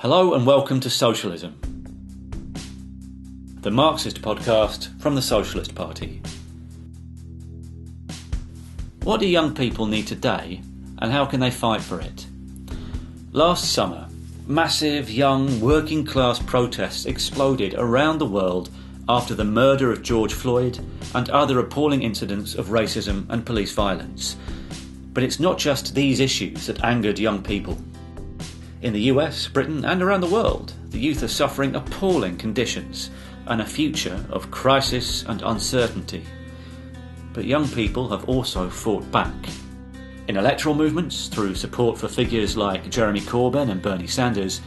Hello and welcome to Socialism, the Marxist podcast from the Socialist Party. What do young people need today and how can they fight for it? Last summer, massive young working class protests exploded around the world after the murder of George Floyd and other appalling incidents of racism and police violence. But it's not just these issues that angered young people. In the US, Britain and around the world, the youth are suffering appalling conditions and a future of crisis and uncertainty. But young people have also fought back. In electoral movements, through support for figures like Jeremy Corbyn and Bernie Sanders,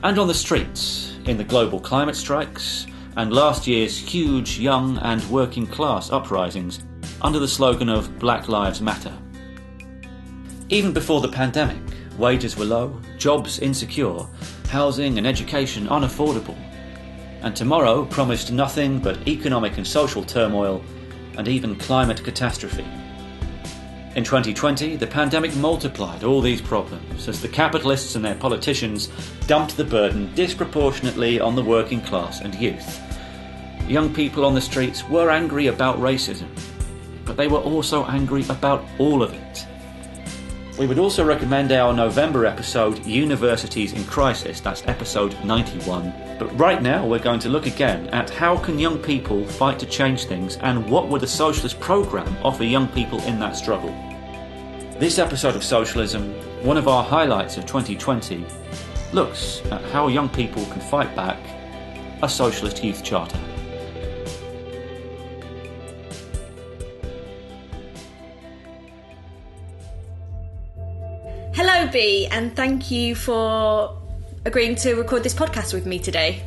and on the streets, in the global climate strikes, and last year's huge young and working class uprisings under the slogan of Black Lives Matter. Even before the pandemic, wages were low, jobs insecure, housing and education unaffordable, and tomorrow promised nothing but economic and social turmoil and even climate catastrophe. In 2020, the pandemic multiplied all these problems as the capitalists and their politicians dumped the burden disproportionately on the working class and youth. Young people on the streets were angry about racism, but they were also angry about all of it. We would also recommend our November episode, Universities in Crisis, that's episode 91. But right now we're going to look again at how can young people fight to change things and what would a socialist programme offer young people in that struggle. This episode of Socialism, one of our highlights of 2020, looks at how young people can fight back a socialist youth charter. Hello B, and thank you for agreeing to record this podcast with me today.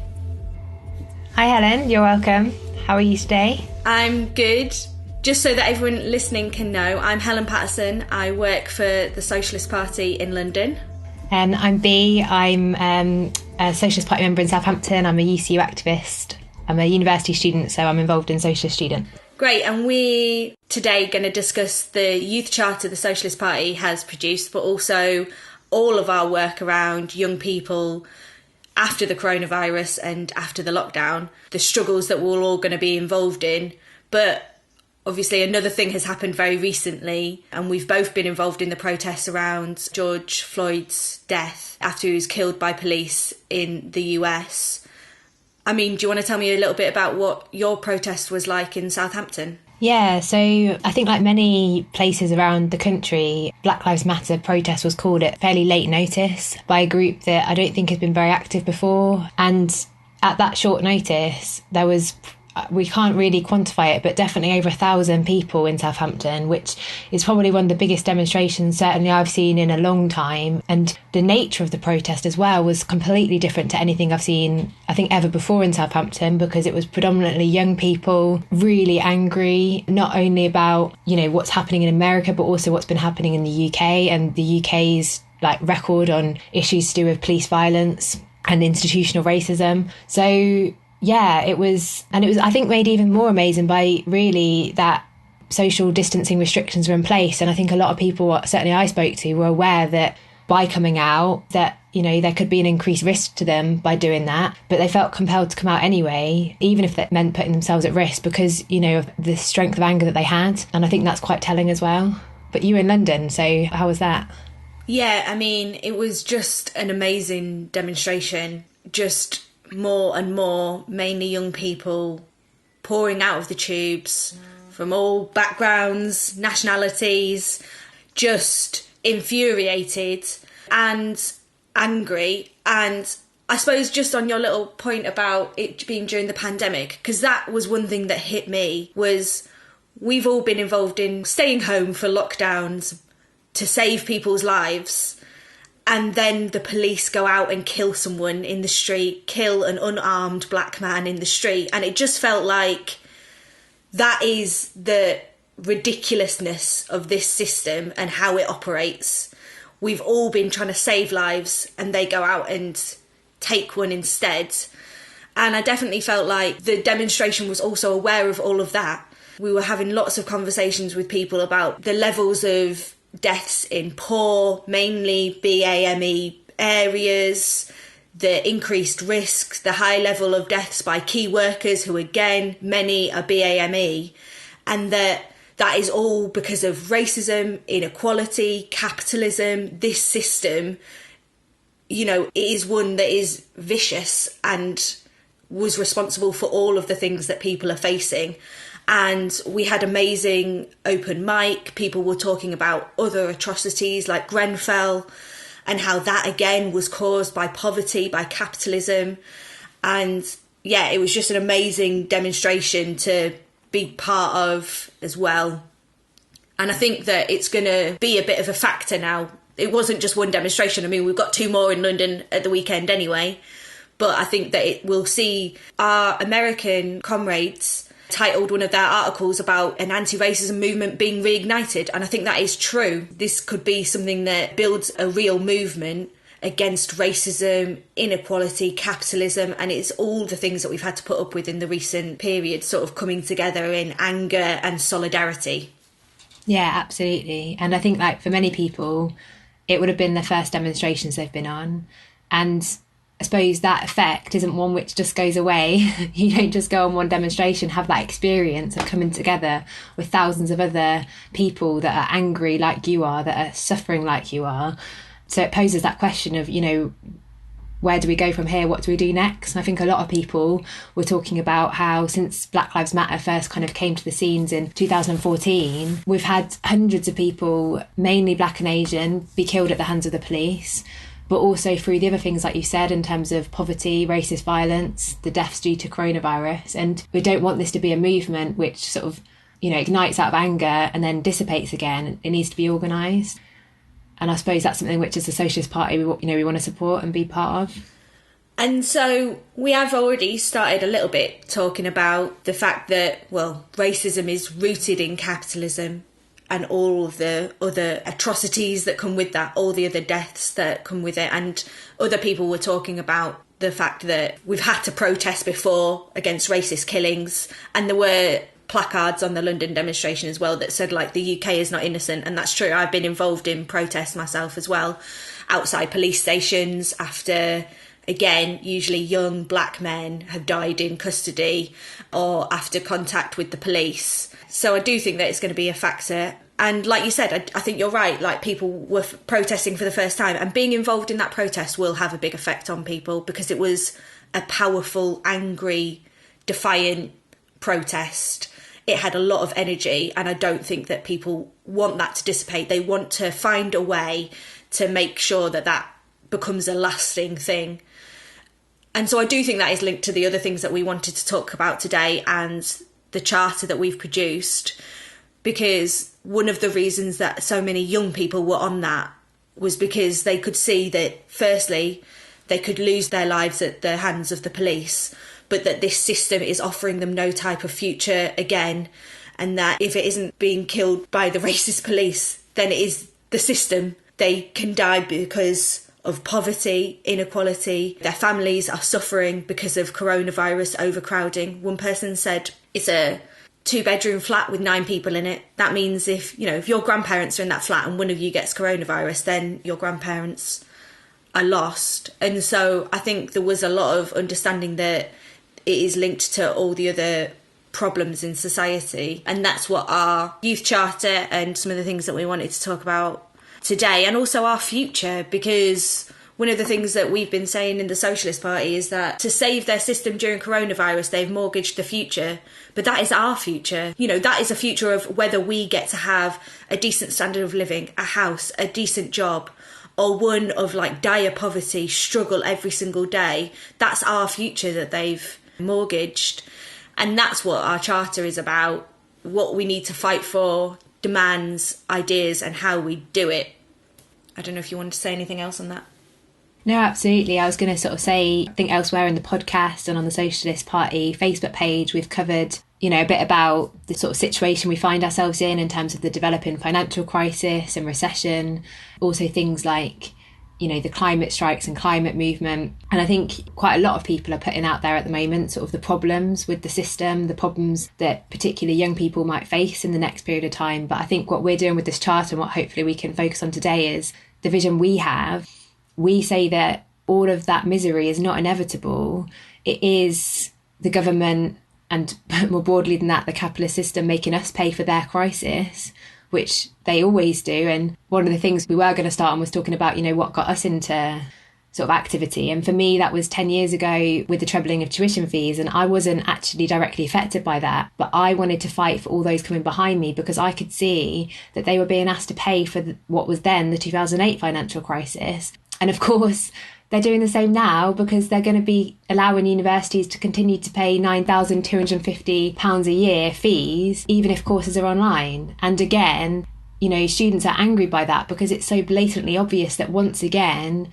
Hi Helen, you're welcome. How are you today? I'm good. Just so that everyone listening can know, I'm Helen Patterson. I work for the Socialist Party in London. And I'm B. I'm a Socialist Party member in Southampton. I'm a UCU activist. I'm a university student, so I'm involved in Socialist Student. Great, and we today going to discuss the youth charter the Socialist Party has produced, but also all of our work around young people after the coronavirus and after the lockdown, the struggles that we're all going to be involved in. But obviously another thing has happened very recently, and we've both been involved in the protests around George Floyd's death after he was killed by police in the US. I mean, do you want to tell me a little bit about what your protest was like in Southampton? Yeah, so I think like many places around the country, Black Lives Matter protest was called at fairly late notice by a group that I don't think has been very active before. And at that short notice, there was, we can't really quantify it, but definitely over 1,000 people in Southampton, which is probably one of the biggest demonstrations certainly I've seen in a long time. And the nature of the protest as well was completely different to anything I've seen, I think, ever before in Southampton, because it was predominantly young people really angry, not only about, you know, what's happening in America, but also what's been happening in the UK and the UK's like record on issues to do with police violence and institutional racism. So yeah, it was, I think, made even more amazing by really that social distancing restrictions were in place. And I think a lot of people, certainly I spoke to, were aware that by coming out, that, you know, there could be an increased risk to them by doing that. But they felt compelled to come out anyway, even if that meant putting themselves at risk because, you know, of the strength of anger that they had. And I think that's quite telling as well. But you were in London, so how was that? Yeah, I mean, it was just an amazing demonstration. Just more and more, mainly young people pouring out of the tubes from all backgrounds, nationalities, just infuriated and angry. And I suppose just on your little point about it being during the pandemic, because that was one thing that hit me, was we've all been involved in staying home for lockdowns to save people's lives. And then the police go out and kill someone in the street, kill an unarmed black man in the street. And it just felt like that is the ridiculousness of this system and how it operates. We've all been trying to save lives and they go out and take one instead. And I definitely felt like the demonstration was also aware of all of that. We were having lots of conversations with people about the levels of deaths in poor, mainly BAME areas, the increased risk, the high level of deaths by key workers who, again, many are BAME, and that is all because of racism, inequality, capitalism. This system, it is one that is vicious and was responsible for all of the things that people are facing. And we had amazing open mic. People were talking about other atrocities like Grenfell, and how that again was caused by poverty, by capitalism. And yeah, it was just an amazing demonstration to be part of as well. And I think that it's going to be a bit of a factor now. It wasn't just one demonstration. I mean, we've got 2 more in London at the weekend anyway. But I think that it will see our American comrades titled one of their articles about an anti-racism movement being reignited, and I think that is true. This could be something that builds a real movement against racism, inequality, capitalism, and it's all the things that we've had to put up with in the recent period sort of coming together in anger and solidarity. Yeah, absolutely. And I think for many people, it would have been the first demonstrations they've been on, and I suppose that effect isn't one which just goes away. You don't just go on one demonstration, have that experience of coming together with thousands of other people that are angry like you are, that are suffering like you are. So it poses that question of, where do we go from here? What do we do next? And I think a lot of people were talking about how since Black Lives Matter first kind of came to the scenes in 2014, we've had hundreds of people, mainly Black and Asian, be killed at the hands of the police. But also through the other things, like you said, in terms of poverty, racist violence, the deaths due to coronavirus. And we don't want this to be a movement which sort of, ignites out of anger and then dissipates again. It needs to be organised. And I suppose that's something which as the Socialist Party, we want to support and be part of. And so we have already started a little bit talking about the fact that, racism is rooted in capitalism, and all of the other atrocities that come with that, all the other deaths that come with it. And other people were talking about the fact that we've had to protest before against racist killings. And there were placards on the London demonstration as well that said, the UK is not innocent. And that's true. I've been involved in protests myself as well, outside police stations after, again, usually young Black men have died in custody or after contact with the police. So I do think that it's going to be a factor. And like you said, I think you're right. People were protesting for the first time, and being involved in that protest will have a big effect on people because it was a powerful, angry, defiant protest. It had a lot of energy, and I don't think that people want that to dissipate. They want to find a way to make sure that that becomes a lasting thing. And so I do think that is linked to the other things that we wanted to talk about today and the charter that we've produced, because one of the reasons that so many young people were on that was because they could see that, firstly, they could lose their lives at the hands of the police, but that this system is offering them no type of future again, and that if it isn't being killed by the racist police, then it is the system. They can die because of poverty, inequality. Their families are suffering because of coronavirus overcrowding. One person said it's a 2-bedroom flat with 9 people in it. That means if your grandparents are in that flat and one of you gets coronavirus, then your grandparents are lost. And so I think there was a lot of understanding that it is linked to all the other problems in society. And that's what our youth charter and some of the things that we wanted to talk about today, and also our future, because one of the things that we've been saying in the Socialist Party is that to save their system during coronavirus, they've mortgaged the future. But that is our future. That is a future of whether we get to have a decent standard of living, a house, a decent job, or one of dire poverty, struggle every single day. That's our future that they've mortgaged. And that's what our charter is about, what we need to fight for, demands, ideas, and how we do it. I don't know if you want to say anything else on that. No, absolutely. I was going to sort of say, I think elsewhere in the podcast and on the Socialist Party Facebook page, we've covered, a bit about the sort of situation we find ourselves in terms of the developing financial crisis and recession. Also things like, the climate strikes and climate movement. And I think quite a lot of people are putting out there at the moment sort of the problems with the system, the problems that particularly young people might face in the next period of time. But I think what we're doing with this charter and what hopefully we can focus on today is the vision we have. We say that all of that misery is not inevitable. It is the government, and more broadly than that, the capitalist system, making us pay for their crisis, which they always do. And one of the things we were going to start on was talking about, what got us into sort of activity. And for me, that was 10 years ago with the trebling of tuition fees. And I wasn't actually directly affected by that, but I wanted to fight for all those coming behind me, because I could see that they were being asked to pay for what was then the 2008 financial crisis. And of course, they're doing the same now, because they're going to be allowing universities to continue to pay £9,250 a year fees, even if courses are online. And again, students are angry by that, because it's so blatantly obvious that once again,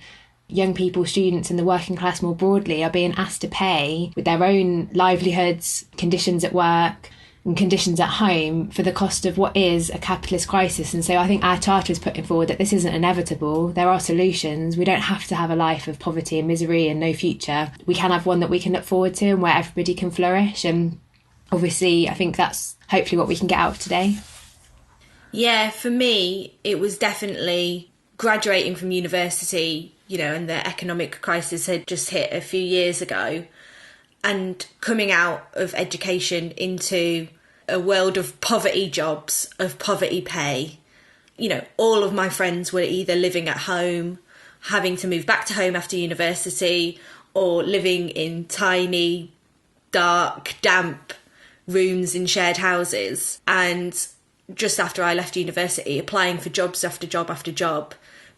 young people, students and the working class more broadly are being asked to pay with their own livelihoods, conditions at work and conditions at home for the cost of what is a capitalist crisis. And so I think our charter is putting forward that this isn't inevitable. There are solutions. We don't have to have a life of poverty and misery and no future. We can have one that we can look forward to and where everybody can flourish. And obviously, I think that's hopefully what we can get out of today. Yeah, for me, it was definitely graduating from university, and the economic crisis had just hit a few years ago, and coming out of education into a world of poverty jobs, of poverty pay. All of my friends were either living at home, having to move back to home after university, or living in tiny, dark, damp rooms in shared houses. And just after I left university, applying for jobs after job after job,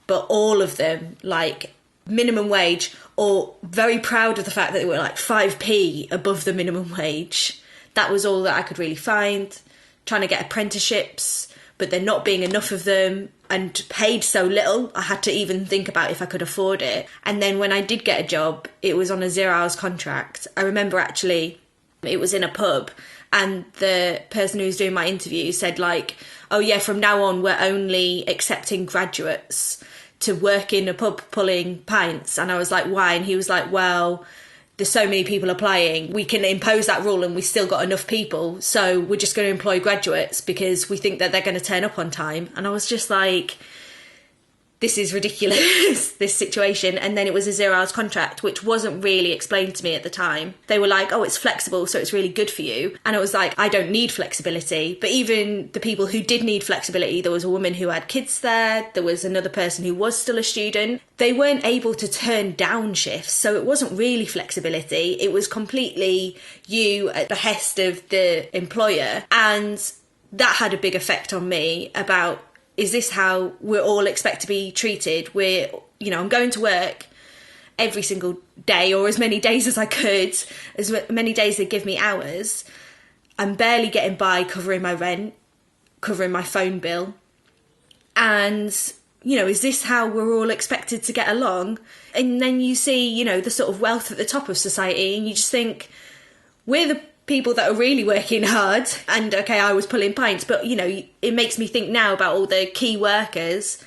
but all of them like minimum wage, or very proud of the fact that they were like 5p above the minimum wage. That was all that I could really find. Trying to get apprenticeships, but there not being enough of them, and paid so little I had to even think about if I could afford it. And then when I did get a job, it was on a 0 hours contract. I remember actually it was in a pub, and the person who was doing my interview said like, oh yeah, from now on we're only accepting graduates to work in a pub pulling pints. And I was like, why? And he was like, well, there's so many people applying, we can impose that rule and we still got enough people, so we're just going to employ graduates because we think that they're going to turn up on time. And I was just like, this is ridiculous, this situation. And then it was a 0 hours contract, which wasn't really explained to me at the time. They were like, oh, it's flexible, so it's really good for you. And I was like, I don't need flexibility. But even the people who did need flexibility, there was a woman who had kids there, there was another person who was still a student. They weren't able to turn down shifts, so it wasn't really flexibility. It was completely you at the behest of the employer. And that had a big effect on me about, is this how we're all expect to be treated? I'm going to work every single day, or as many days as I could, as many days they give me hours. I'm barely getting by covering my rent, covering my phone bill. And, is this how we're all expected to get along? And then you see, the sort of wealth at the top of society, and you just think, we're the people that are really working hard. And okay, I was pulling pints, but it makes me think now about all the key workers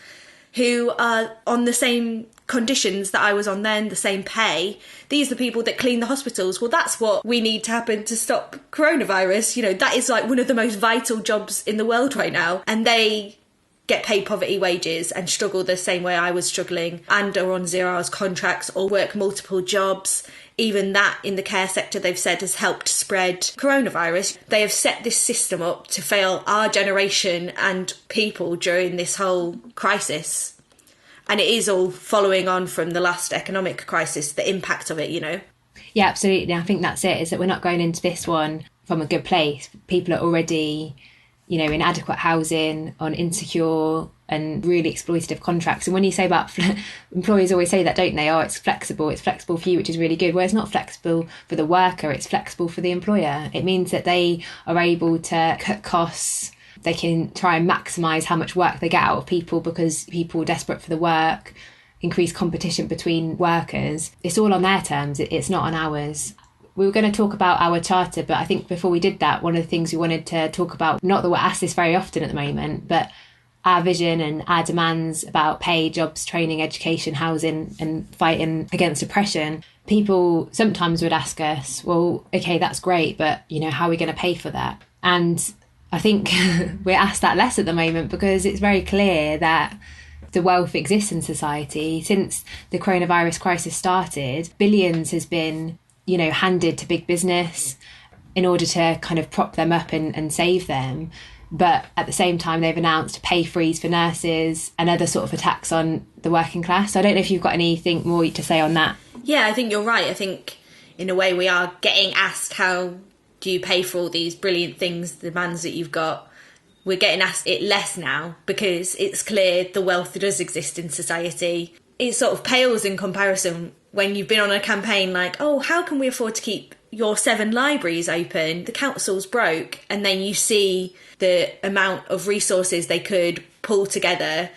who are on the same conditions that I was on then, the same pay. These are the people that clean the hospitals. Well, that's what we need to happen to stop coronavirus. That is like one of the most vital jobs in the world right now, and they get paid poverty wages and struggle the same way I was struggling, and are on 0 hours contracts or work multiple jobs. Even that in the care sector, they've said, has helped spread coronavirus. They have set this system up to fail our generation and people during this whole crisis. And it is all following on from the last economic crisis, the impact of it, Yeah, absolutely. I think that's it, is that we're not going into this one from a good place. People are already, in adequate housing, on insecure and really exploitative contracts. And when you say about employers always say that, don't they? Oh, it's flexible for you, which is really good. Well, it's not flexible for the worker, it's flexible for the employer. It means that they are able to cut costs. They can try and maximise how much work they get out of people, because people are desperate for the work, increase competition between workers. It's all on their terms, it's not on ours. We were going to talk about our charter, but I think before we did that, one of the things we wanted to talk about, not that we're asked this very often at the moment, but our vision and our demands about pay, jobs, training, education, housing, and fighting against oppression. People sometimes would ask us, well, okay, that's great, but, how are we going to pay for that? And I think we're asked that less at the moment, because it's very clear that the wealth exists in society. Since the coronavirus crisis started, billions has been, handed to big business in order to kind of prop them up and save them. But at the same time, they've announced a pay freeze for nurses and other sort of attacks on the working class. So I don't know if you've got anything more to say on that. Yeah, I think you're right. I think in a way we are getting asked, how do you pay for all these brilliant things, the demands that you've got? We're getting asked it less now because it's clear the wealth that does exist in society. It sort of pales in comparison when you've been on a campaign like, oh, how can we afford to keep your 7 libraries open? The council's broke. And then you see the amount of resources they could pull together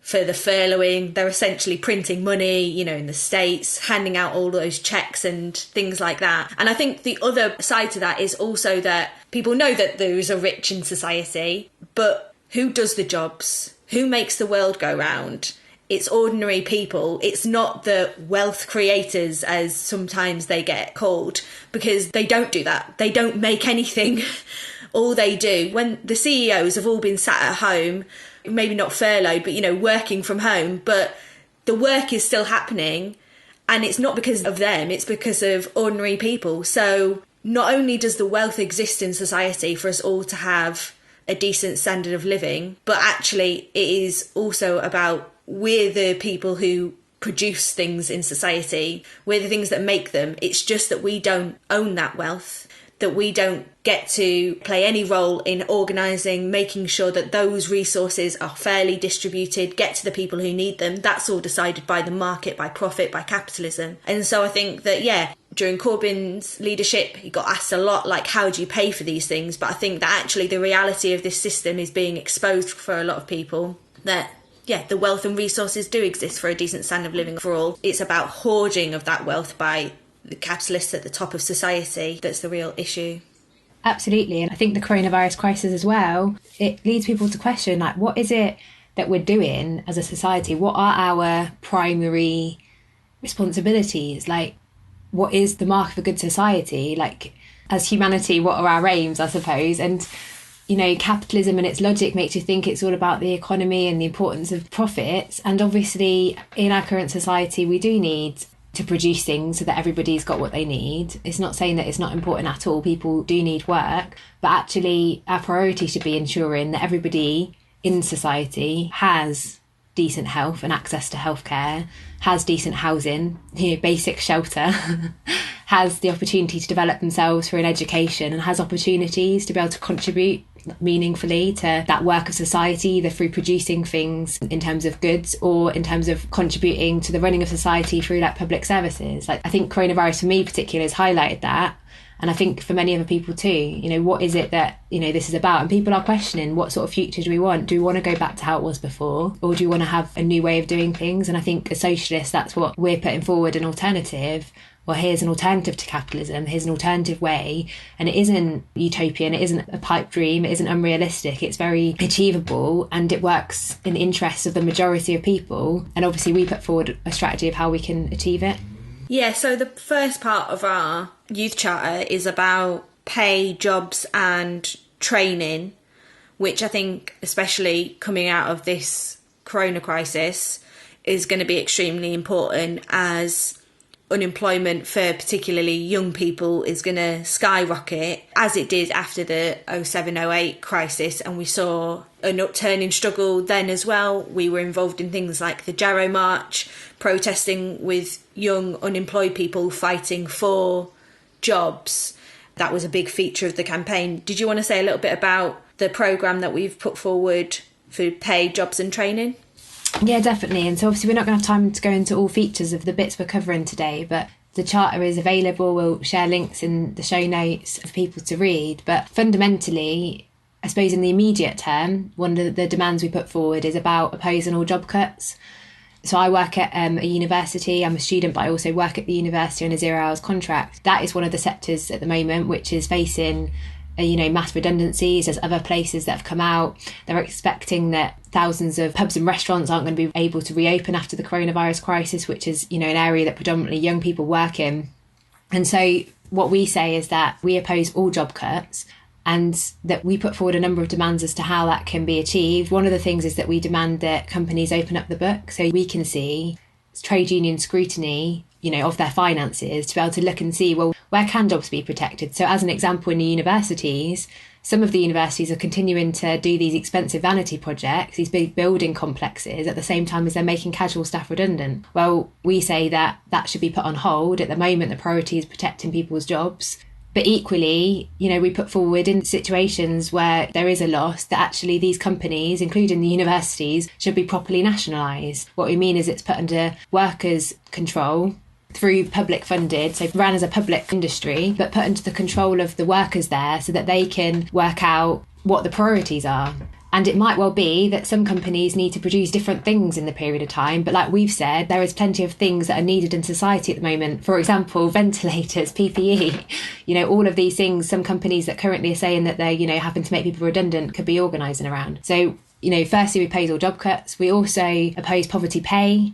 for the furloughing. They're essentially printing money, in the States, handing out all those checks and things like that. And I think the other side to that is also that people know that those are rich in society, but who does the jobs? Who makes the world go round? It's ordinary people. It's not the wealth creators, as sometimes they get called, because they don't do that. They don't make anything. All they do, when the CEOs have all been sat at home, maybe not furloughed, but, working from home, but the work is still happening, and it's not because of them, it's because of ordinary people. So not only does the wealth exist in society for us all to have a decent standard of living, but actually it is also about we're the people who produce things in society. We're the things that make them. It's just that we don't own that wealth, that we don't get to play any role in organising, making sure that those resources are fairly distributed, get to the people who need them. That's all decided by the market, by profit, by capitalism. And so I think that, during Corbyn's leadership, he got asked a lot, like, how do you pay for these things? But I think that actually the reality of this system is being exposed for a lot of people, that the wealth and resources do exist for a decent standard of living for all. It's about hoarding of that wealth by the capitalists at the top of society that's the real issue. Absolutely. And I think the coronavirus crisis as well, it leads people to question, like, what is it that we're doing as a society? What are our primary responsibilities? Like, what is the mark of a good society? Like, as humanity, what are our aims, I suppose? And capitalism and its logic makes you think it's all about the economy and the importance of profits. And obviously, in our current society, we do need to produce things so that everybody's got what they need. It's not saying that it's not important at all. People do need work. But actually, our priority should be ensuring that everybody in society has decent health and access to healthcare, has decent housing, basic shelter, has the opportunity to develop themselves through an education, and has opportunities to be able to contribute meaningfully to that work of society, either through producing things in terms of goods or in terms of contributing to the running of society through like public services. Like, I think coronavirus for me particularly has highlighted that. And I think for many other people too, what is it that, this is about? And people are questioning, what sort of future do we want? Do we want to go back to how it was before? Or do you want to have a new way of doing things? And I think as socialists, that's what we're putting forward, an alternative. Well, here's an alternative to capitalism. Here's an alternative way. And it isn't utopian. It isn't a pipe dream. It isn't unrealistic. It's very achievable, and it works in the interests of the majority of people. And obviously we put forward a strategy of how we can achieve it. Yeah, so the first part of our youth charter is about pay, jobs and training, which I think, especially coming out of this corona crisis, is going to be extremely important, as unemployment for particularly young people is going to skyrocket, as it did after the 07-08 crisis, and we saw an upturning struggle then as well. We were involved in things like the Jarrow March, protesting with young unemployed people fighting for jobs. That was a big feature of the campaign. Did you want to say a little bit about the programme that we've put forward for pay, jobs and training? Yeah, definitely. And so obviously we're not going to have time to go into all features of the bits we're covering today, but the charter is available. We'll share links in the show notes for people to read. But fundamentally, I suppose in the immediate term, one of the demands we put forward is about opposing all job cuts. So I work at a university. I'm a student, but I also work at the university on a 0 hours contract. That is one of the sectors at the moment which is facing mass redundancies. There's other places that have come out. They're expecting that thousands of pubs and restaurants aren't going to be able to reopen after the coronavirus crisis, which is, an area that predominantly young people work in. And so what we say is that we oppose all job cuts, and that we put forward a number of demands as to how that can be achieved. One of the things is that we demand that companies open up the book so we can see trade union scrutiny, of their finances, to be able to look and see, well, where can jobs be protected? So as an example, in the universities, some of the universities are continuing to do these expensive vanity projects, these big building complexes, at the same time as they're making casual staff redundant. Well, we say that that should be put on hold. At the moment, the priority is protecting people's jobs. But equally, we put forward in situations where there is a loss that actually these companies, including the universities, should be properly nationalised. What we mean is it's put under workers' control through public funded, so ran as a public industry, but put under the control of the workers there so that they can work out what the priorities are. And it might well be that some companies need to produce different things in the period of time. But like we've said, there is plenty of things that are needed in society at the moment. For example, ventilators, PPE, all of these things, some companies that currently are saying that they're, having to make people redundant could be organising around. So, firstly, we oppose all job cuts. We also oppose poverty pay.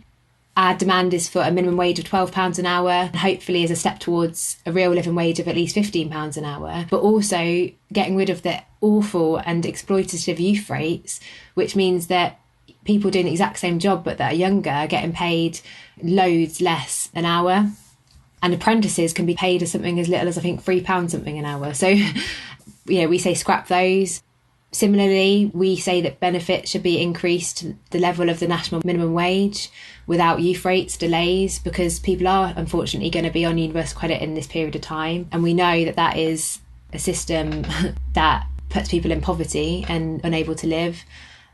Our demand is for a minimum wage of £12 an hour, and hopefully as a step towards a real living wage of at least £15 an hour, but also getting rid of the awful and exploitative youth rates, which means that people doing the exact same job but that are younger are getting paid loads less an hour. And apprentices can be paid as something as little as, I think, £3 something an hour. So, we say scrap those. Similarly, we say that benefits should be increased to the level of the national minimum wage without youth rates delays, because people are unfortunately going to be on universal credit in this period of time. And we know that that is a system that puts people in poverty and unable to live.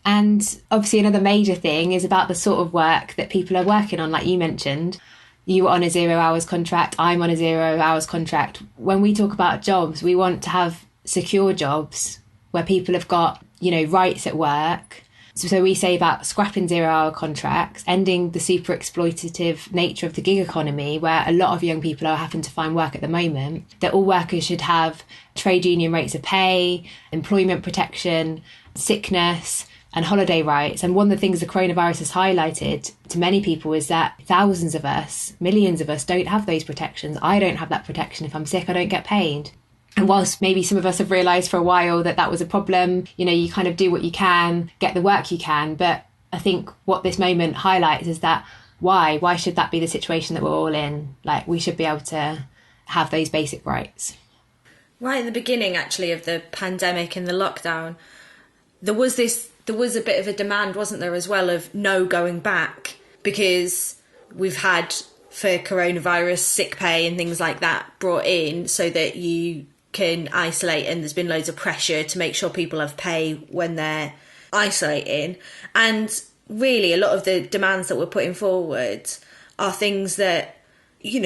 And obviously another major thing is about the sort of work that people are working on, like you mentioned. You were on a 0 hours contract, I'm on a 0 hours contract. When we talk about jobs, we want to have secure jobs where people have got, rights at work. So we say about scrapping 0 hour contracts, ending the super exploitative nature of the gig economy, where a lot of young people are having to find work at the moment, that all workers should have trade union rates of pay, employment protection, sickness and holiday rights. And one of the things the coronavirus has highlighted to many people is that thousands of us, millions of us, don't have those protections. I don't have that protection. If I'm sick, I don't get paid. And whilst maybe some of us have realised for a while that that was a problem, you kind of do what you can, get the work you can. But I think what this moment highlights is that why should that be the situation that we're all in? Like, we should be able to have those basic rights. Right at the beginning, actually, of the pandemic and the lockdown, there was a bit of a demand, wasn't there, as well, of no going back, because we've had, for coronavirus, sick pay and things like that brought in so that you can isolate, and there's been loads of pressure to make sure people have pay when they're isolating. And really, a lot of the demands that we're putting forward are things that,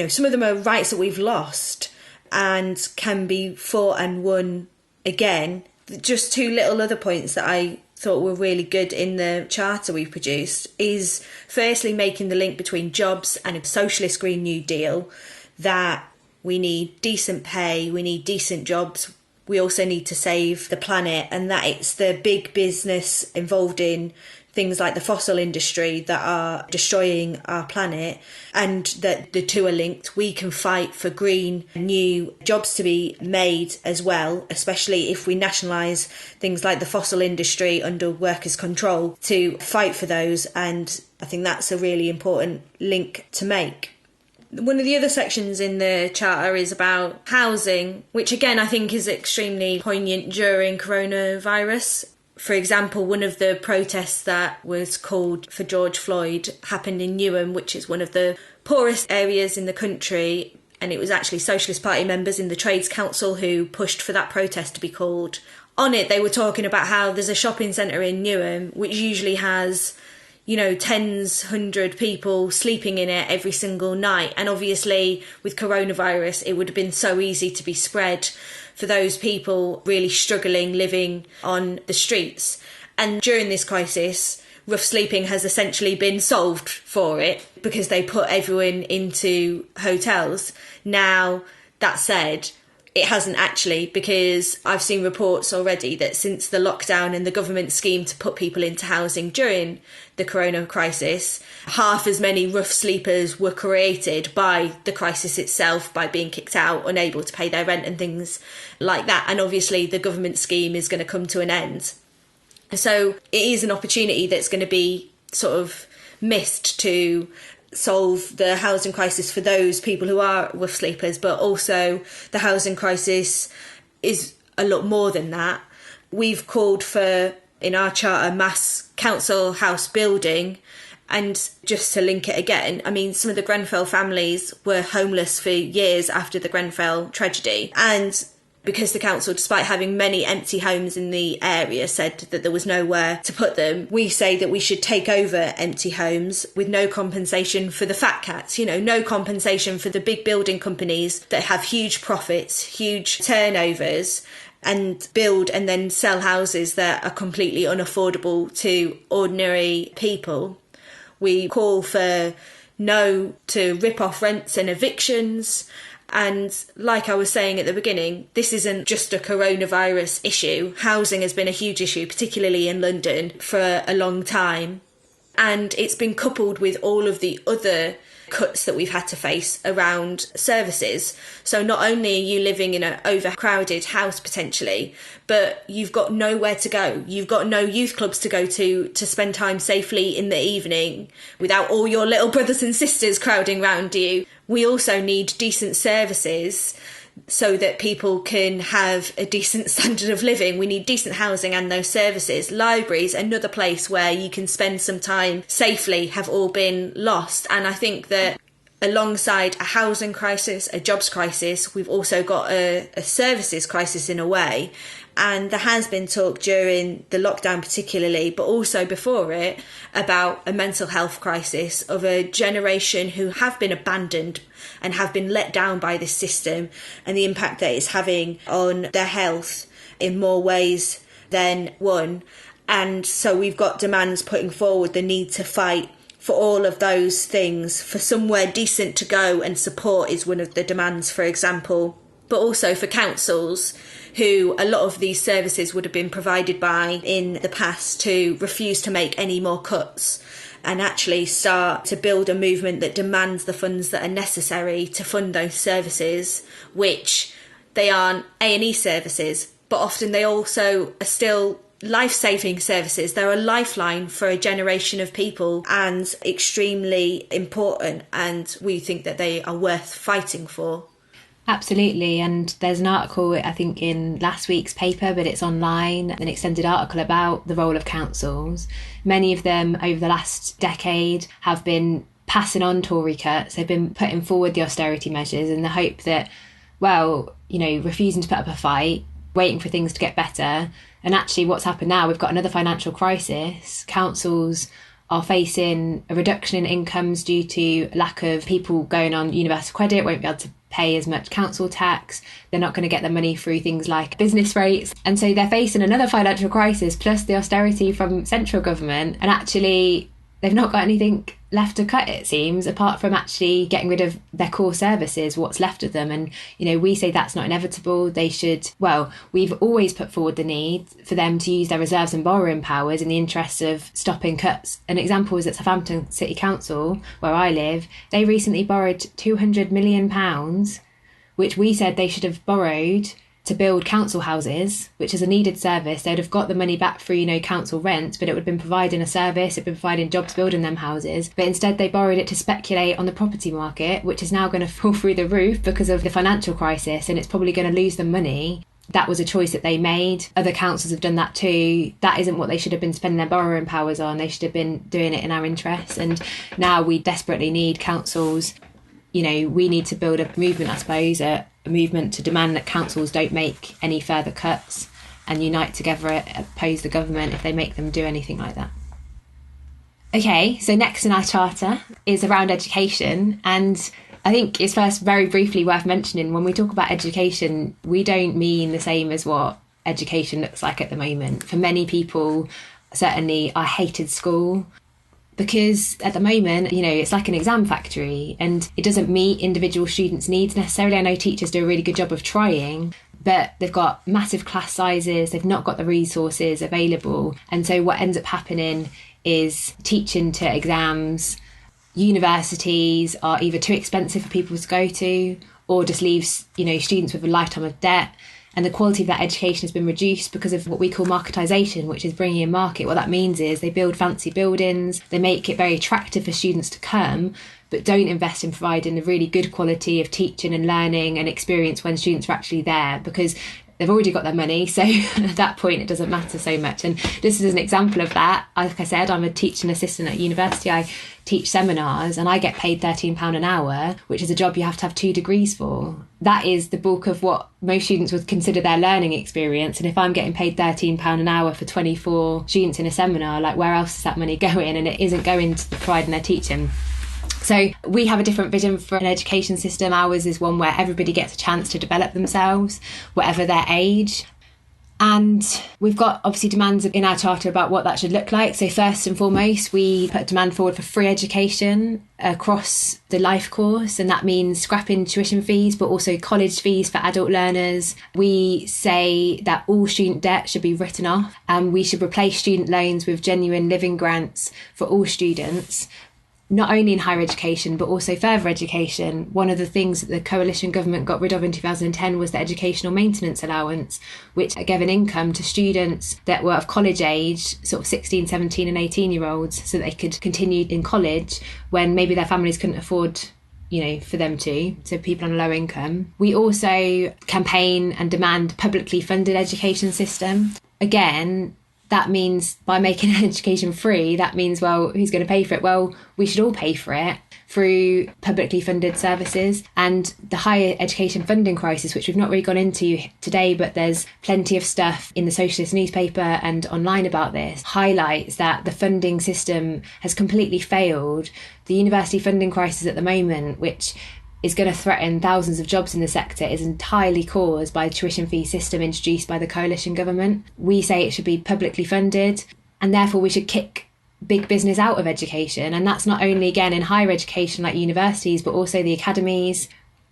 some of them are rights that we've lost and can be fought and won again. Just two little other points that I thought were really good in the charter we produced is firstly making the link between jobs and a socialist Green New Deal, that we need decent pay, we need decent jobs, we also need to save the planet, and that it's the big business involved in things like the fossil industry that are destroying our planet, and that the two are linked. We can fight for green new jobs to be made as well, especially if we nationalise things like the fossil industry under workers' control, to fight for those. And I think that's a really important link to make. One of the other sections in the charter is about housing, which again I think is extremely poignant during coronavirus. For example, one of the protests that was called for George Floyd happened in Newham, which is one of the poorest areas in the country, and it was actually Socialist Party members in the Trades Council who pushed for that protest to be called. On it, they were talking about how there's a shopping centre in Newham which usually has, tens, 100 people sleeping in it every single night. And obviously with coronavirus, it would have been so easy to be spread for those people really struggling, living on the streets. And during this crisis, rough sleeping has essentially been solved for it because they put everyone into hotels. Now, that said, it hasn't actually, because I've seen reports already that since the lockdown and the government scheme to put people into housing during the corona crisis, half as many rough sleepers were created by the crisis itself, by being kicked out, unable to pay their rent and things like that. And obviously the government scheme is going to come to an end. So it is an opportunity that's going to be sort of missed to solve the housing crisis for those people who are rough sleepers, but also the housing crisis is a lot more than that. We've called for, in our charter, mass council house building, and just to link it again, I mean, some of the Grenfell families were homeless for years after the Grenfell tragedy, and because the council, despite having many empty homes in the area, said that there was nowhere to put them, we say that we should take over empty homes with no compensation for the fat cats, no compensation for the big building companies that have huge profits, huge turnovers, and build and then sell houses that are completely unaffordable to ordinary people. We call for no to rip off rents and evictions. And like I was saying at the beginning, this isn't just a coronavirus issue. Housing has been a huge issue, particularly in London, for a long time. And it's been coupled with all of the other cuts that we've had to face around services. So not only are you living in an overcrowded house potentially, but you've got nowhere to go. You've got no youth clubs to go to spend time safely in the evening without all your little brothers and sisters crowding round you. We also need decent services so that people can have a decent standard of living. We need decent housing and those services. Libraries, another place where you can spend some time safely, have all been lost. And I think that alongside a housing crisis, a jobs crisis, we've also got a services crisis in a way. And there has been talk during the lockdown particularly, but also before it, about a mental health crisis of a generation who have been abandoned and have been let down by this system, and the impact that it's having on their health in more ways than one. And so we've got demands putting forward the need to fight for all of those things. For somewhere decent to go and support is one of the demands, for example, but also for councils, who a lot of these services would have been provided by in the past, to refuse to make any more cuts and actually start to build a movement that demands the funds that are necessary to fund those services, which they aren't A&E services, but often they also are still life-saving services. They're a lifeline for a generation of people and extremely important, and we think that they are worth fighting for. Absolutely, and there's an article, I think, in last week's paper, but it's online, an extended article about the role of councils. Many of them over the last decade have been passing on Tory cuts. They've been putting forward the austerity measures in the hope that, refusing to put up a fight, waiting for things to get better. And actually what's happened now, we've got another financial crisis. Councils are facing a reduction in incomes due to lack of people going on universal credit, won't be able to pay as much council tax. They're not going to get the money through things like business rates. And so they're facing another financial crisis plus the austerity from central government. And actually, they've not got anything left to cut, it seems, apart from actually getting rid of their core services, what's left of them. And, we say that's not inevitable. They should, we've always put forward the need for them to use their reserves and borrowing powers in the interest of stopping cuts. An example is at Southampton City Council, where I live, they recently borrowed £200 million, which we said they should have borrowed to build council houses, which is a needed service. They'd have got the money back through, council rent, but it would have been providing a service, it'd been providing jobs building them houses. But instead they borrowed it to speculate on the property market, which is now going to fall through the roof because of the financial crisis, and it's probably going to lose them money. That was a choice that they made. Other councils have done that too. That isn't what they should have been spending their borrowing powers on. They should have been doing it in our interests. And now we desperately need councils. We need to build a movement, I suppose, a movement to demand that councils don't make any further cuts and unite together, oppose the government if they make them do anything like that. Okay, so next in our charter is around education, and I think it's first very briefly worth mentioning, when we talk about education, we don't mean the same as what education looks like at the moment. For many people, certainly, I hated school. Because at the moment, it's like an exam factory and it doesn't meet individual students' needs necessarily. I know teachers do a really good job of trying, but they've got massive class sizes, they've not got the resources available. And so what ends up happening is teaching to exams, universities are either too expensive for people to go to or just leaves, students with a lifetime of debt. And the quality of that education has been reduced because of what we call marketisation, which is bringing in market. What that means is they build fancy buildings, they make it very attractive for students to come, but don't invest in providing a really good quality of teaching and learning and experience when students are actually there, because they've already got their money. So at that point, it doesn't matter so much. And this is an example of that. Like I said, I'm a teaching assistant at university. I teach seminars and I get paid £13 an hour, which is a job you have to have 2 degrees for. That is the bulk of what most students would consider their learning experience. And if I'm getting paid £13 an hour for 24 students in a seminar, like where else is that money going? And it isn't going to providing their teaching. So we have a different vision for an education system. Ours is one where everybody gets a chance to develop themselves, whatever their age. And we've got obviously demands in our charter about what that should look like. So first and foremost, we put a demand forward for free education across the life course. And that means scrapping tuition fees, but also college fees for adult learners. We say that all student debt should be written off and we should replace student loans with genuine living grants for all students, not only in higher education, but also further education. One of the things that the coalition government got rid of in 2010 was the educational maintenance allowance, which gave an income to students that were of college age, sort of 16, 17 and 18-year-olds, so they could continue in college when maybe their families couldn't afford for them to, so people on a low income. We also campaign and demand publicly funded education system. Again, that means by making education free, that means, well, who's going to pay for it? Well, we should all pay for it through publicly funded services. And the higher education funding crisis, which we've not really gone into today, but there's plenty of stuff in the Socialist newspaper and online about this, highlights that the funding system has completely failed. The university funding crisis at the moment, which is going to threaten thousands of jobs in the sector, is entirely caused by the tuition fee system introduced by the coalition government. We say it should be publicly funded and therefore we should kick big business out of education. And that's not only, again, in higher education like universities, but also the academies,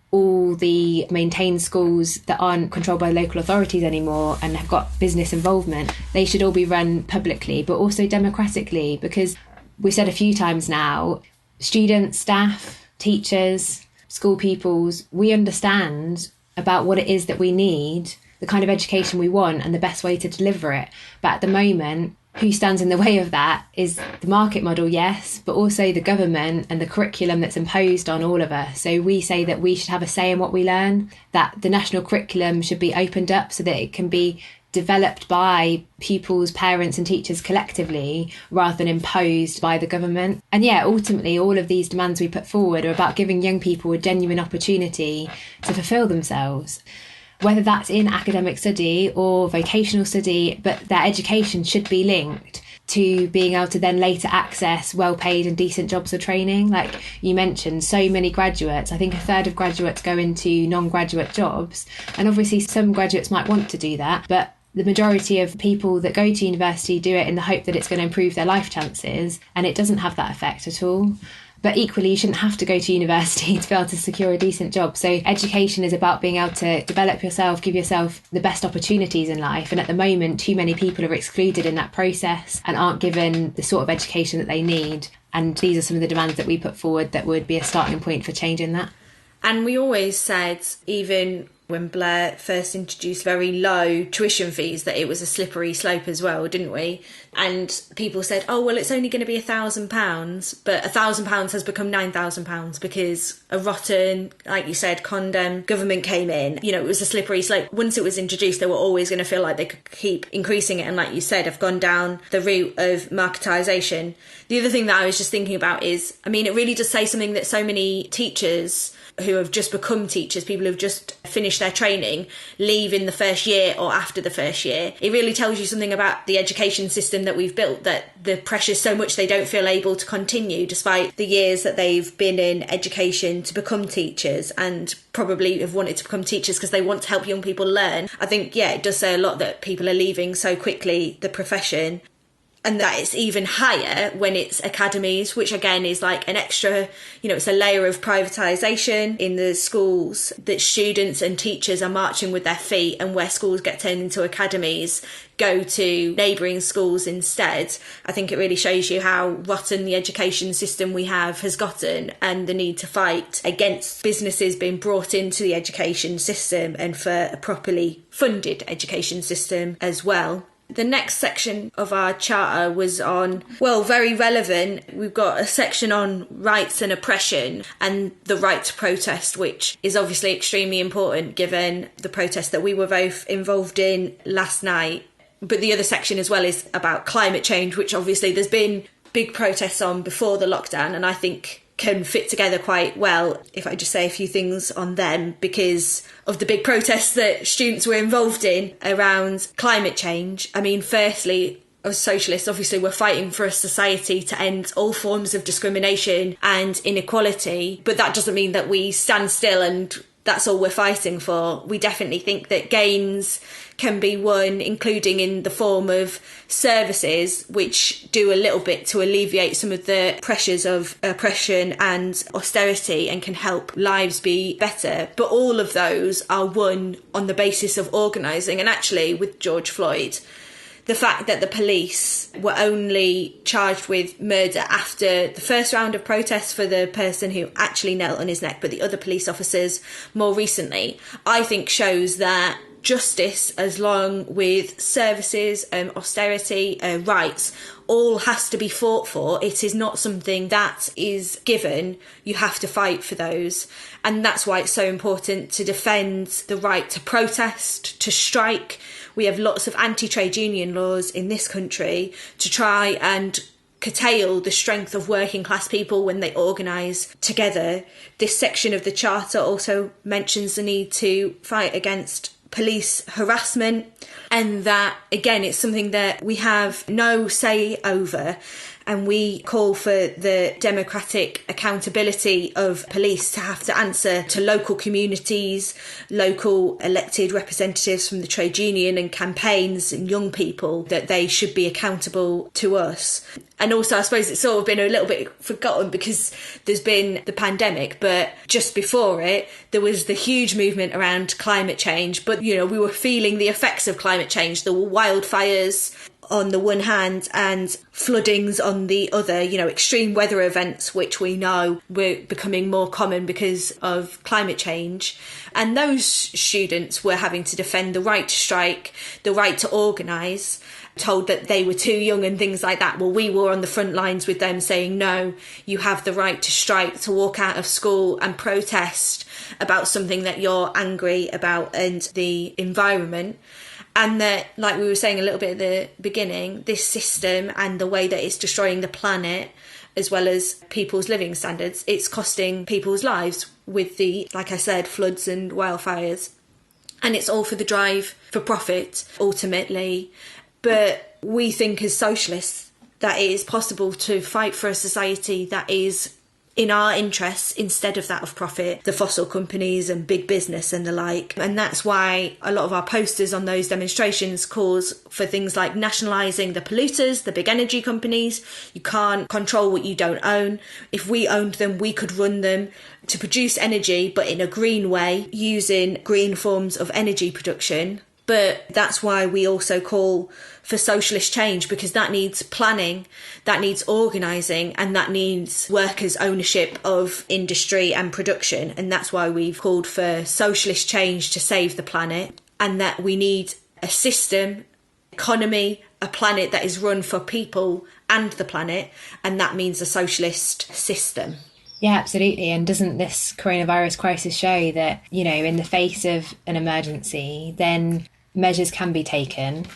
all the maintained schools that aren't controlled by local authorities anymore and have got business involvement. They should all be run publicly, but also democratically, because we've said a few times now, students, staff, teachers, school pupils, we understand about what it is that we need, the kind of education we want and the best way to deliver it. But at the moment, who stands in the way of that is the market model, yes, but also the government and the curriculum that's imposed on all of us. So we say that we should have a say in what we learn, that the national curriculum should be opened up so that it can be developed by pupils, parents and teachers collectively rather than imposed by the government. And yeah, ultimately all of these demands we put forward are about giving young people a genuine opportunity to fulfil themselves, whether that's in academic study or vocational study, but their education should be linked to being able to then later access well-paid and decent jobs or training. Like you mentioned, so many graduates, I think a third of graduates go into non-graduate jobs. And obviously some graduates might want to do that, but the majority of people that go to university do it in the hope that it's going to improve their life chances, and it doesn't have that effect at all. But equally, you shouldn't have to go to university to be able to secure a decent job. So education is about being able to develop yourself, give yourself the best opportunities in life. And at the moment, too many people are excluded in that process and aren't given the sort of education that they need. And these are some of the demands that we put forward that would be a starting point for changing that. And we always said, even when Blair first introduced very low tuition fees, that it was a slippery slope as well, didn't we? And people said, oh, well, it's only going to be £1,000, but £1,000 has become £9,000 because a rotten, like you said, condemned government came in. It was a slippery slope. Once it was introduced, they were always going to feel like they could keep increasing it. And like you said, have gone down the route of marketisation. The other thing that I was just thinking about is, it really does say something that so many teachers who have just become teachers, people who've just finished their training, leave in the first year or after the first year. It really tells you something about the education system that we've built, that the pressure's so much they don't feel able to continue despite the years that they've been in education to become teachers, and probably have wanted to become teachers because they want to help young people learn. I think, it does say a lot that people are leaving so quickly the profession. and that it's even higher when it's academies, which again is like an extra, it's a layer of privatisation in the schools, that students and teachers are marching with their feet, and where schools get turned into academies go to neighbouring schools instead. I think it really shows you how rotten the education system we have has gotten, and the need to fight against businesses being brought into the education system, and for a properly funded education system as well. The next section of our charter was on, very relevant. We've got a section on rights and oppression and the right to protest, which is obviously extremely important given the protest that we were both involved in last night. But the other section as well is about climate change, which obviously there's been big protests on before the lockdown, and I think can fit together quite well if I just say a few things on them, because of the big protests that students were involved in around climate change. I mean, firstly, as socialists, obviously we're fighting for a society to end all forms of discrimination and inequality, but that doesn't mean that we stand still and that's all we're fighting for. We definitely think that gains can be won, including in the form of services which do a little bit to alleviate some of the pressures of oppression and austerity and can help lives be better. But all of those are won on the basis of organising. And actually, with George Floyd, the fact that the police were only charged with murder after the first round of protests for the person who actually knelt on his neck, but the other police officers more recently, I think shows that justice, as long with services, austerity, rights, all has to be fought for. It is not something that is given. You have to fight for those. And that's why it's so important to defend the right to protest, to strike. We have lots of anti-trade union laws in this country to try and curtail the strength of working class people when they organise together. This section of the Charter also mentions the need to fight against police harassment, and that again it's something that we have no say over, and we call for the democratic accountability of police to have to answer to local communities, local elected representatives from the trade union and campaigns and young people, that they should be accountable to us. And also I suppose it's sort of been a little bit forgotten because there's been the pandemic, but just before it there was the huge movement around climate change, but we were feeling the effects of climate change. There were wildfires on the one hand and floodings on the other, extreme weather events, which we know were becoming more common because of climate change. And those students were having to defend the right to strike, the right to organise, told that they were too young and things like that. Well, we were on the front lines with them saying, no, you have the right to strike, to walk out of school and protest about something that you're angry about and the environment. And that, like we were saying a little bit at the beginning, this system and the way that it's destroying the planet, as well as people's living standards, it's costing people's lives with the, like I said, floods and wildfires. And it's all for the drive for profit, ultimately. But we think as socialists that it is possible to fight for a society that is in our interests instead of that of profit, the fossil companies and big business and the like. And that's why a lot of our posters on those demonstrations calls for things like nationalising the polluters, the big energy companies. You can't control what you don't own. If we owned them, we could run them to produce energy, but in a green way, using green forms of energy production. But that's why we also call for socialist change, because that needs planning, that needs organising, and that needs workers' ownership of industry and production. And that's why we've called for socialist change to save the planet, and that we need a system, economy, a planet that is run for people and the planet, and that means a socialist system. Yeah, absolutely. And doesn't this coronavirus crisis show that, in the face of an emergency, then measures can be taken?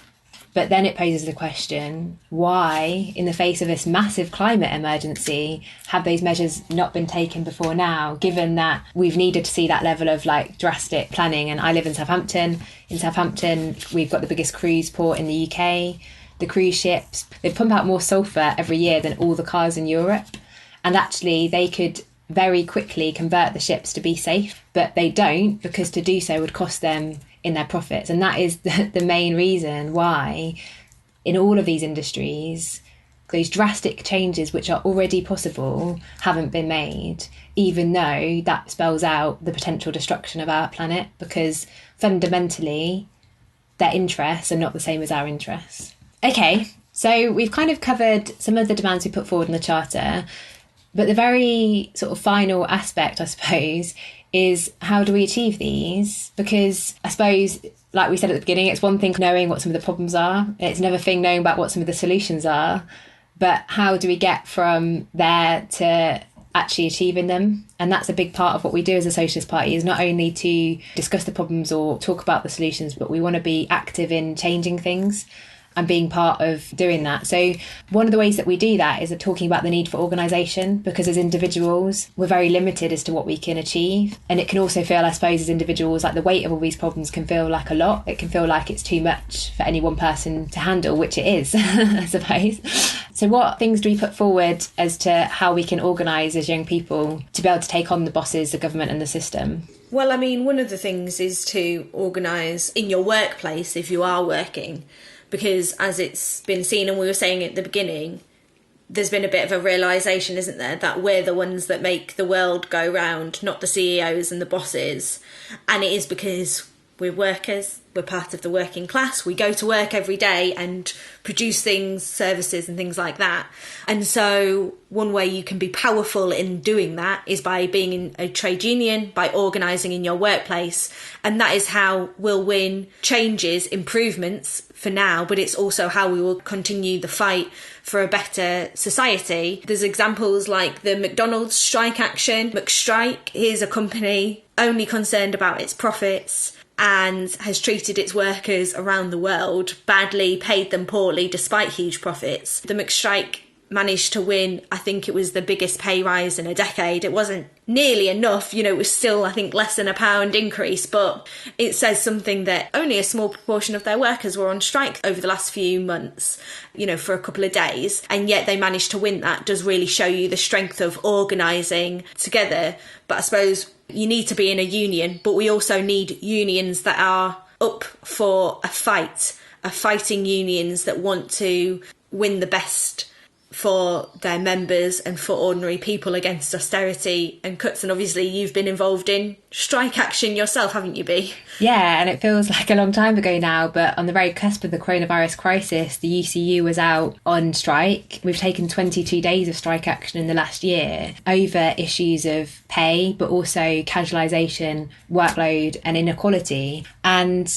But then it poses the question, why, in the face of this massive climate emergency, have those measures not been taken before now, given that we've needed to see that level of drastic planning? And I live in Southampton. In Southampton, we've got the biggest cruise port in the UK. The cruise ships, they pump out more sulphur every year than all the cars in Europe. And actually, they could very quickly convert the ships to be safe, but they don't, because to do so would cost them in their profits. And that is the main reason why in all of these industries, those drastic changes which are already possible haven't been made, even though that spells out the potential destruction of our planet, because fundamentally their interests are not the same as our interests. Okay, so we've kind of covered some of the demands we put forward in the Charter, but the very sort of final aspect, I suppose, is how do we achieve these? Because I suppose, like we said at the beginning, it's one thing knowing what some of the problems are. It's another thing knowing about what some of the solutions are. But how do we get from there to actually achieving them? And that's a big part of what we do as a Socialist Party, is not only to discuss the problems or talk about the solutions, but we want to be active in changing things and being part of doing that. So one of the ways that we do that is talking about the need for organisation, because as individuals, we're very limited as to what we can achieve. And it can also feel, I suppose, as individuals, like the weight of all these problems can feel like a lot. It can feel like it's too much for any one person to handle, which it is, I suppose. So what things do we put forward as to how we can organise as young people to be able to take on the bosses, the government and the system? Well, I mean, one of the things is to organise in your workplace if you are working, because as it's been seen, and we were saying at the beginning, there's been a bit of a realisation, isn't there, that we're the ones that make the world go round, not the CEOs and the bosses. And it is because we're workers, we're part of the working class, we go to work every day and produce things, services and things like that. And so one way you can be powerful in doing that is by being in a trade union, by organising in your workplace. And that is how we'll win changes, improvements for now, but it's also how we will continue the fight for a better society. There's examples like the McDonald's strike action. McStrike is a company only concerned about its profits and has treated its workers around the world badly, paid them poorly despite huge profits. The McStrike managed to win, I think it was the biggest pay rise in a decade. It wasn't nearly enough, it was still, I think, less than £1 increase, but it says something that only a small proportion of their workers were on strike over the last few months, for a couple of days, and yet they managed to win. That does really show you the strength of organising together. But I suppose you need to be in a union, but we also need unions that are up for a fight, fighting unions that want to win the best for their members and for ordinary people against austerity and cuts. And obviously you've been involved in strike action yourself, haven't you, Bea? Yeah, and it feels like a long time ago now, but on the very cusp of the coronavirus crisis, the UCU was out on strike. We've taken 22 days of strike action in the last year over issues of pay, but also casualisation, workload and inequality. And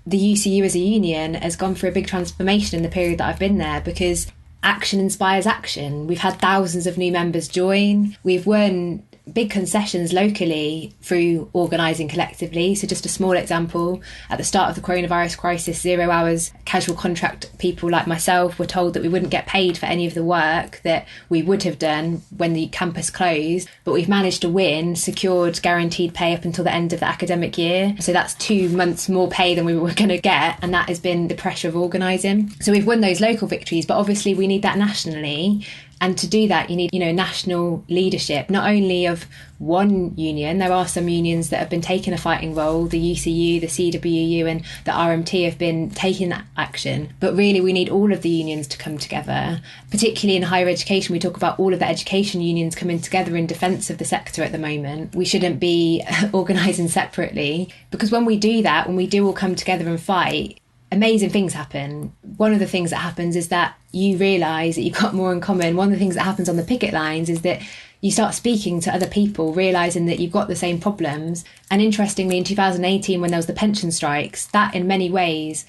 the UCU as a union has gone through a big transformation in the period that I've been there, because action inspires action. We've had thousands of new members join. We've won big concessions locally through organising collectively. So just a small example, at the start of the coronavirus crisis, 0 hours casual contract people like myself were told that we wouldn't get paid for any of the work that we would have done when the campus closed, but we've managed to win, secured guaranteed pay up until the end of the academic year. So that's 2 months more pay than we were going to get, and that has been the pressure of organising. So we've won those local victories, but obviously we need that nationally. And to do that, you need, national leadership, not only of one union. There are some unions that have been taking a fighting role. The UCU, the CWU and the RMT have been taking that action. But really, we need all of the unions to come together. Particularly in higher education, we talk about all of the education unions coming together in defence of the sector at the moment. We shouldn't be organising separately, because when we do that, when we do all come together and fight, amazing things happen. One of the things that happens is that you realise that you've got more in common. One of the things that happens on the picket lines is that you start speaking to other people, realising that you've got the same problems. And interestingly, in 2018, when there was the pension strikes, that in many ways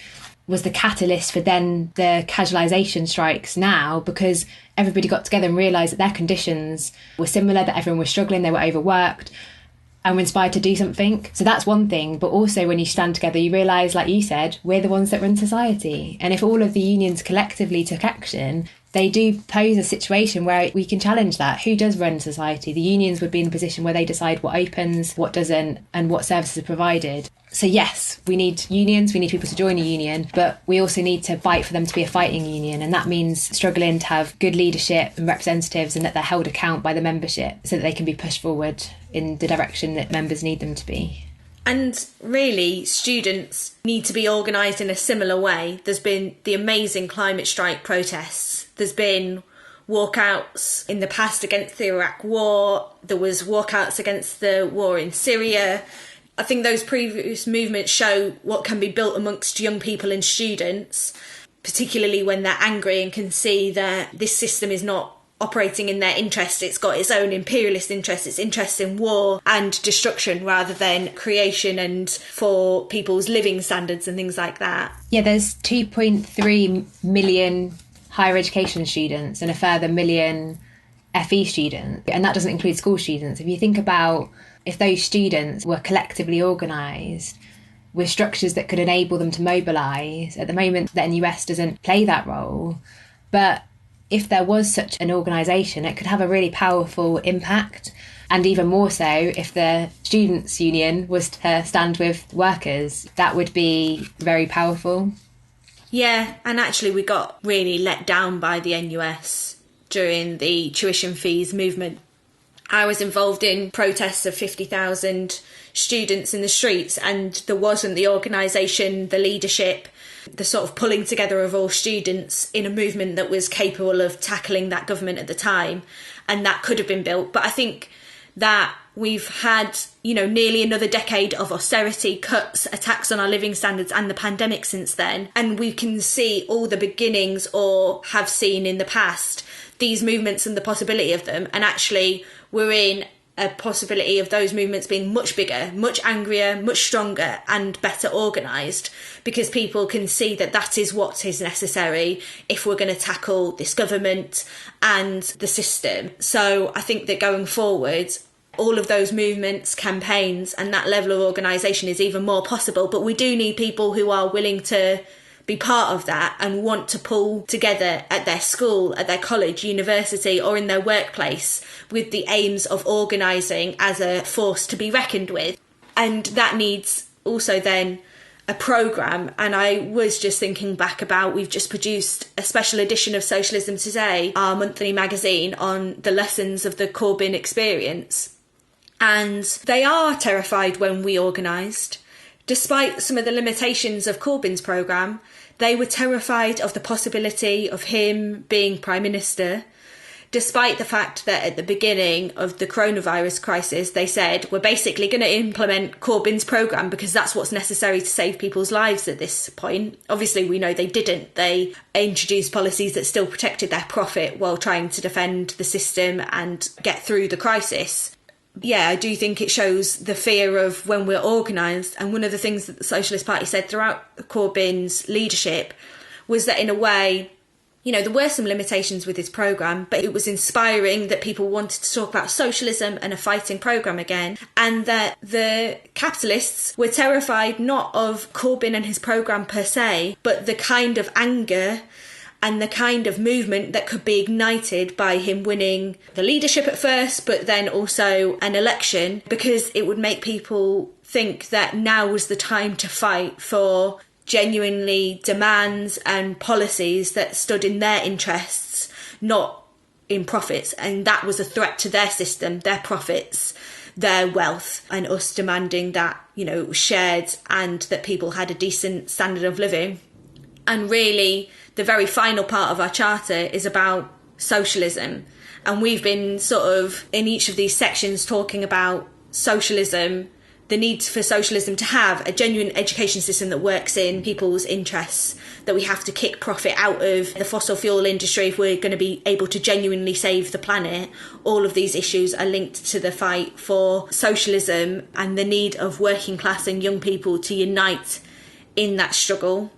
was the catalyst for then the casualisation strikes now, because everybody got together and realised that their conditions were similar, that everyone was struggling, they were overworked, and we're inspired to do something. So that's one thing. But also when you stand together, you realise, like you said, we're the ones that run society. And if all of the unions collectively took action, they do pose a situation where we can challenge that. Who does run society? The unions would be in a position where they decide what opens, what doesn't, and what services are provided. So yes, we need unions, we need people to join a union, but we also need to fight for them to be a fighting union. And that means struggling to have good leadership and representatives, and that they're held account by the membership so that they can be pushed forward in the direction that members need them to be. And really, students need to be organised in a similar way. There's been the amazing climate strike protests. There's been walkouts in the past against the Iraq war. There was walkouts against the war in Syria. I think those previous movements show what can be built amongst young people and students, particularly when they're angry and can see that this system is not operating in their interest. It's got its own imperialist interests, its interests in war and destruction rather than creation and for people's living standards and things like that. Yeah, there's 2.3 million higher education students and a further million FE students, and that doesn't include school students. If you think about if those students were collectively organised with structures that could enable them to mobilise, at the moment the NUS doesn't play that role, but if there was such an organisation, it could have a really powerful impact. And even more so, if the students' union was to stand with workers, that would be very powerful. Yeah, and actually we got really let down by the NUS during the tuition fees movement. I was involved in protests of 50,000 students in the streets, and there wasn't the organisation, the leadership, the sort of pulling together of all students in a movement that was capable of tackling that government at the time, and that could have been built. But I think that we've had, nearly another decade of austerity, cuts, attacks on our living standards and the pandemic since then, and we can see all the beginnings, or have seen in the past, these movements and the possibility of them, and actually we're in a possibility of those movements being much bigger, much angrier, much stronger and better organised, because people can see that that is what is necessary if we're going to tackle this government and the system. So I think that going forward, all of those movements, campaigns and that level of organisation is even more possible, but we do need people who are willing to be part of that and want to pull together at their school, at their college, university or in their workplace with the aims of organising as a force to be reckoned with. And that needs also then a programme. And I was just thinking back about, we've just produced a special edition of Socialism Today, our monthly magazine, on the lessons of the Corbyn experience. And they are terrified when we organised. Despite some of the limitations of Corbyn's programme, they were terrified of the possibility of him being Prime Minister, despite the fact that at the beginning of the coronavirus crisis, they said, we're basically going to implement Corbyn's programme because that's what's necessary to save people's lives at this point. Obviously, we know they didn't. They introduced policies that still protected their profit while trying to defend the system and get through the crisis. Yeah, I do think it shows the fear of when we're organised. And one of the things that the Socialist Party said throughout Corbyn's leadership was that in a way, there were some limitations with his programme, but it was inspiring that people wanted to talk about socialism and a fighting programme again, and that the capitalists were terrified not of Corbyn and his programme per se, but the kind of anger and the kind of movement that could be ignited by him winning the leadership at first, but then also an election, because it would make people think that now was the time to fight for genuinely demands and policies that stood in their interests, not in profits. And that was a threat to their system, their profits, their wealth, and us demanding that, it was shared and that people had a decent standard of living. And really, the very final part of our charter is about socialism. And we've been sort of in each of these sections talking about socialism, the need for socialism to have a genuine education system that works in people's interests, that we have to kick profit out of the fossil fuel industry if we're going to be able to genuinely save the planet. All of these issues are linked to the fight for socialism and the need of working class and young people to unite in that struggle.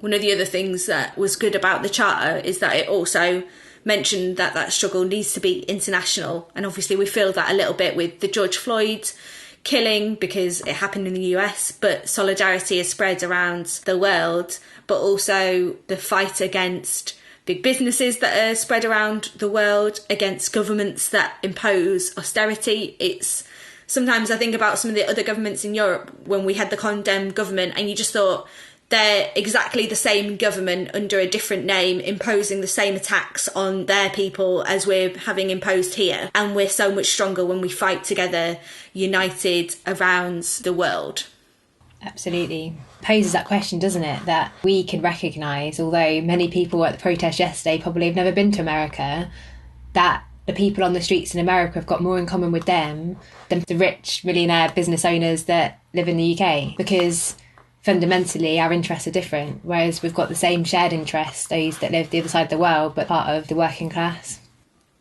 One of the other things that was good about the Charter is that it also mentioned that that struggle needs to be international. And obviously we feel that a little bit with the George Floyd killing because it happened in the US, but solidarity is spread around the world, but also the fight against big businesses that are spread around the world, against governments that impose austerity. It's sometimes I think about some of the other governments in Europe when we had the condemned government, and you just thought they're exactly the same government under a different name imposing the same attacks on their people as we're having imposed here. And we're so much stronger when we fight together, united around the world. Absolutely. Poses that question, doesn't it? That we can recognise, although many people at the protest yesterday probably have never been to America, that the people on the streets in America have got more in common with them than the rich millionaire business owners that live in the UK, because fundamentally our interests are different, whereas we've got the same shared interests, those that live the other side of the world but part of the working class.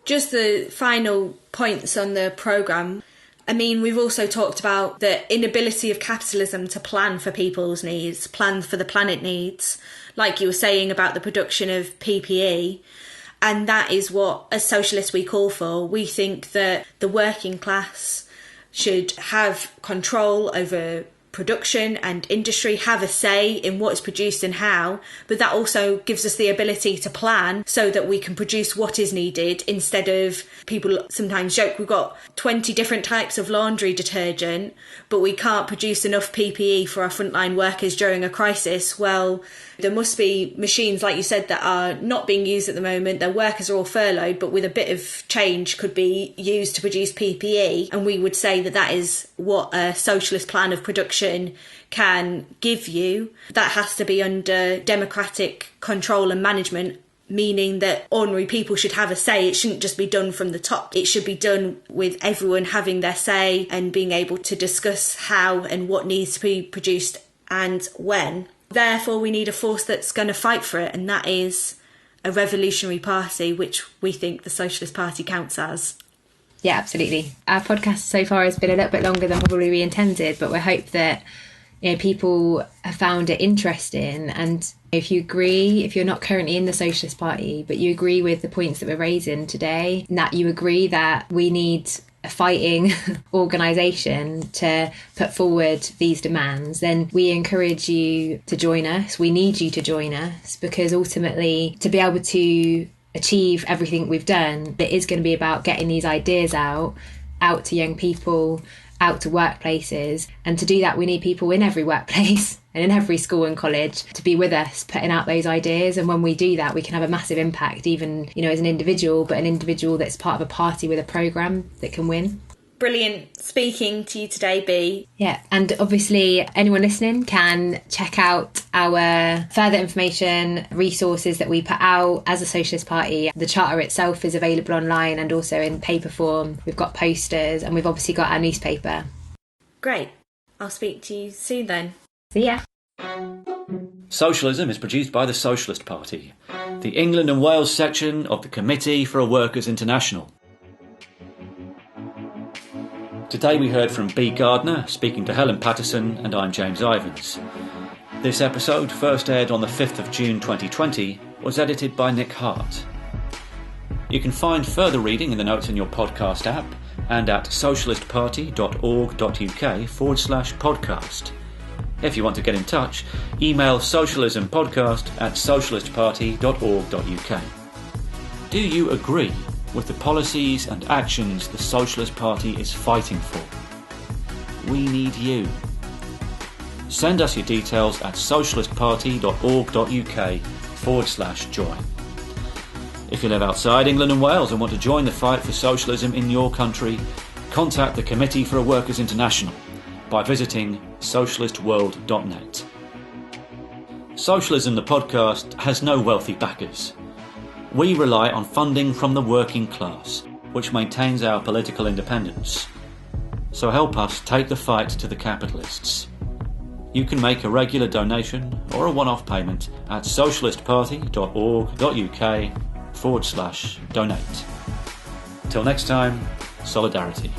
Just the final points on the programme. I mean, we've also talked about the inability of capitalism to plan for people's needs, plan for the planet needs, like you were saying about the production of PPE. And that is what, as socialists, we call for. We think that the working class should have control over production and industry, have a say in what is produced and how, but that also gives us the ability to plan so that we can produce what is needed, instead of, people sometimes joke, we've got 20 different types of laundry detergent, but we can't produce enough PPE for our frontline workers during a crisis. Well, there must be machines, like you said, that are not being used at the moment. Their workers are all furloughed, but with a bit of change could be used to produce PPE. And we would say that that is what a socialist plan of production can give you. That has to be under democratic control and management, meaning that ordinary people should have a say. It shouldn't just be done from the top. It should be done with everyone having their say and being able to discuss how and what needs to be produced and when. Therefore, we need a force that's going to fight for it, and that is a revolutionary party, which we think the Socialist Party counts as. Yeah, absolutely. Our podcast so far has been a little bit longer than probably we intended, but we hope that, you know, people have found it interesting. And if you agree, if you're not currently in the Socialist Party, but you agree with the points that we're raising today, and that you agree that we need a fighting organisation to put forward these demands, then we encourage you to join us. We need you to join us, because ultimately, to be able to achieve everything we've done, it is going to be about getting these ideas out to young people, out to workplaces. And to do that, we need people in every workplace and in every school and college to be with us, putting out those ideas. And when we do that, we can have a massive impact, even, you know, as an individual, but an individual that's part of a party with a programme that can win. Brilliant speaking to you today, Bea. Yeah, and obviously anyone listening can check out our further information, resources that we put out as a Socialist Party. The charter itself is available online and also in paper form. We've got posters and we've obviously got our newspaper. Great. I'll speak to you soon then. See ya. Socialism is produced by the Socialist Party, the England and Wales section of the Committee for a Workers' International. Today we heard from Bea Gardner speaking to Helen Patterson, and I'm James Ivans. This episode, first aired on the 5th of June 2020, was edited by Nick Hart. You can find further reading in the notes in your podcast app and at socialistparty.org.uk/podcast. If you want to get in touch, email socialismpodcast@socialistparty.org.uk. Do you agree with the policies and actions the Socialist Party is fighting for? We need you. Send us your details at socialistparty.org.uk/join. If you live outside England and Wales and want to join the fight for socialism in your country, contact the Committee for a Workers' International by visiting socialistworld.net. Socialism, the podcast, has no wealthy backers. We rely on funding from the working class, which maintains our political independence. So help us take the fight to the capitalists. You can make a regular donation or a one-off payment at socialistparty.org.uk/donate. Till next time, solidarity.